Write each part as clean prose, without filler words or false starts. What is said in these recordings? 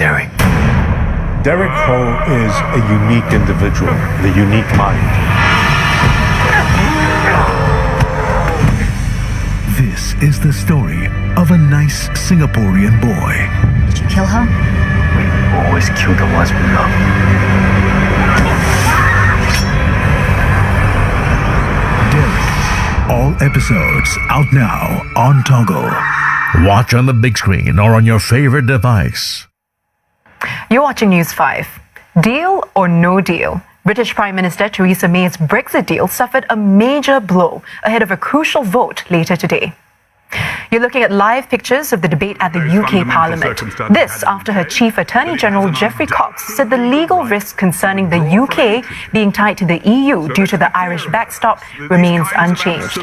Derek. Derek Ho is a unique individual, the unique mind. This is the story of a nice Singaporean boy. Did you kill her? We always kill the ones we love. Derek. All episodes out now on Toggle. Watch on the big screen or on your favorite device. You're watching News 5. Deal or no deal? British Prime Minister Theresa May's Brexit deal suffered a major blow ahead of a crucial vote later today. You're looking at live pictures of the debate at the UK Parliament. This after her Chief Attorney General Geoffrey Cox said the legal risk concerning the UK being tied to the EU due to the Irish backstop remains unchanged.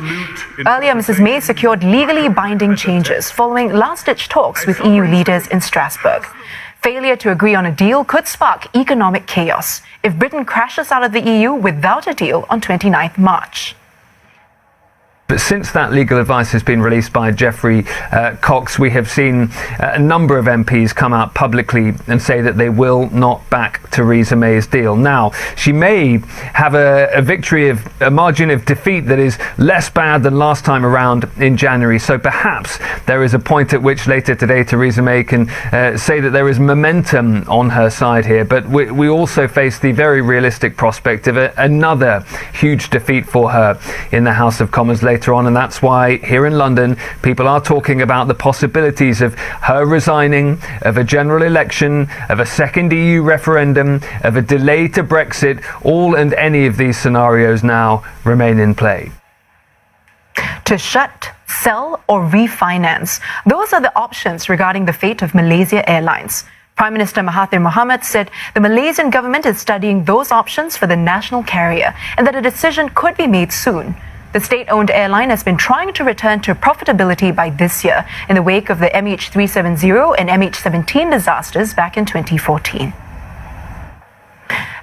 Earlier, Mrs May secured legally binding changes following last-ditch talks with EU leaders in Strasbourg. Failure to agree on a deal could spark economic chaos if Britain crashes out of the EU without a deal on 29th March. But since that legal advice has been released by Geoffrey Cox, we have seen a number of MPs come out publicly and say that they will not back Theresa May's deal. Now, she may have a victory of a margin of defeat that is less bad than last time around in January. So perhaps there is a point at which later today Theresa May can say that there is momentum on her side here. But we also face the very realistic prospect of another huge defeat for her in the House of Commons later on, and that's why here in London people are talking about the possibilities of her resigning, of a general election, of a second EU referendum, of a delay to Brexit. All and any of these scenarios now remain in play. To shut, sell or refinance, those are the options regarding the fate of Malaysia Airlines. Prime Minister Mahathir Mohamad said the Malaysian government is studying those options for the national carrier and that a decision could be made soon. The state-owned airline has been trying to return to profitability by this year in the wake of the MH370 and MH17 disasters back in 2014.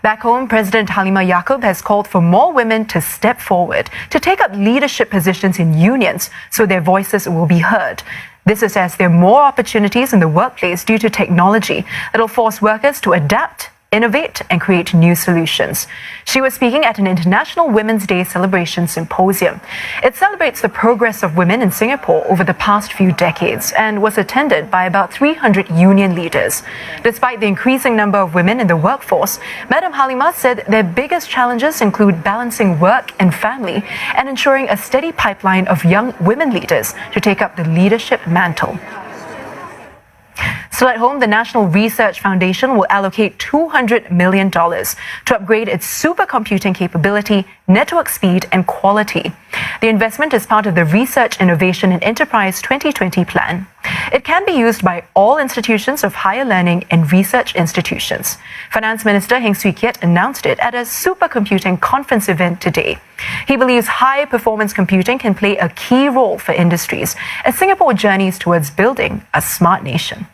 Back home, President Halimah Yacob has called for more women to step forward to take up leadership positions in unions so their voices will be heard. This is as there are more opportunities in the workplace due to technology that will force workers to adapt, innovate and create new solutions. She was speaking at an International Women's Day celebration symposium. It celebrates the progress of women in Singapore over the past few decades and was attended by about 300 union leaders. Despite the increasing number of women in the workforce, Madam Halimah said their biggest challenges include balancing work and family and ensuring a steady pipeline of young women leaders to take up the leadership mantle. Still at home, the National Research Foundation will allocate $200 million to upgrade its supercomputing capability, network speed and quality. The investment is part of the Research, Innovation and Enterprise 2020 plan. It can be used by all institutions of higher learning and research institutions. Finance Minister Heng Swee Keat announced it at a supercomputing conference event today. He believes high-performance computing can play a key role for industries as Singapore journeys towards building a smart nation.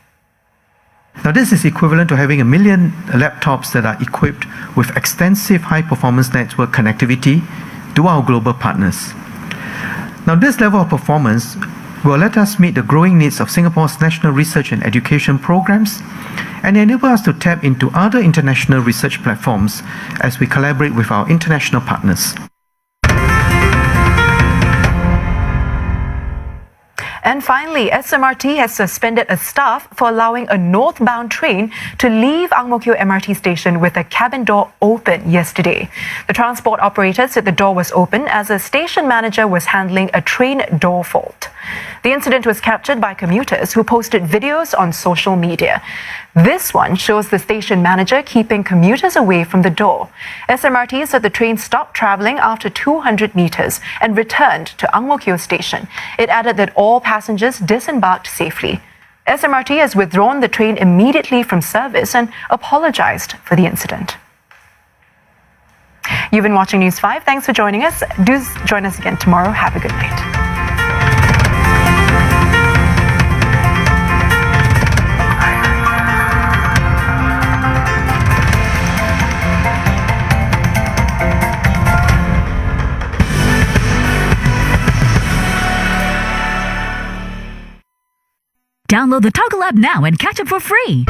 Now, this is equivalent to having 1 million laptops that are equipped with extensive high-performance network connectivity to our global partners. Now, this level of performance will let us meet the growing needs of Singapore's national research and education programs and enable us to tap into other international research platforms as we collaborate with our international partners. And finally, SMRT has suspended a staff for allowing a northbound train to leave Ang Mo Kio MRT station with a cabin door open yesterday. The transport operator said the door was open as a station manager was handling a train door fault. The incident was captured by commuters who posted videos on social media. This one shows the station manager keeping commuters away from the door. SMRT said the train stopped travelling after 200 metres and returned to Ang Mo Kio station. It added that all passengers disembarked safely. SMRT has withdrawn the train immediately from service and apologised for the incident. You've been watching News 5. Thanks for joining us. Do join us again tomorrow. Have a good night. Download the Toggle app now and catch up for free.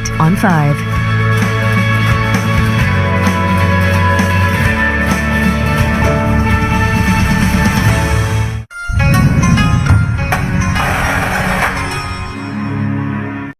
tonight on 5.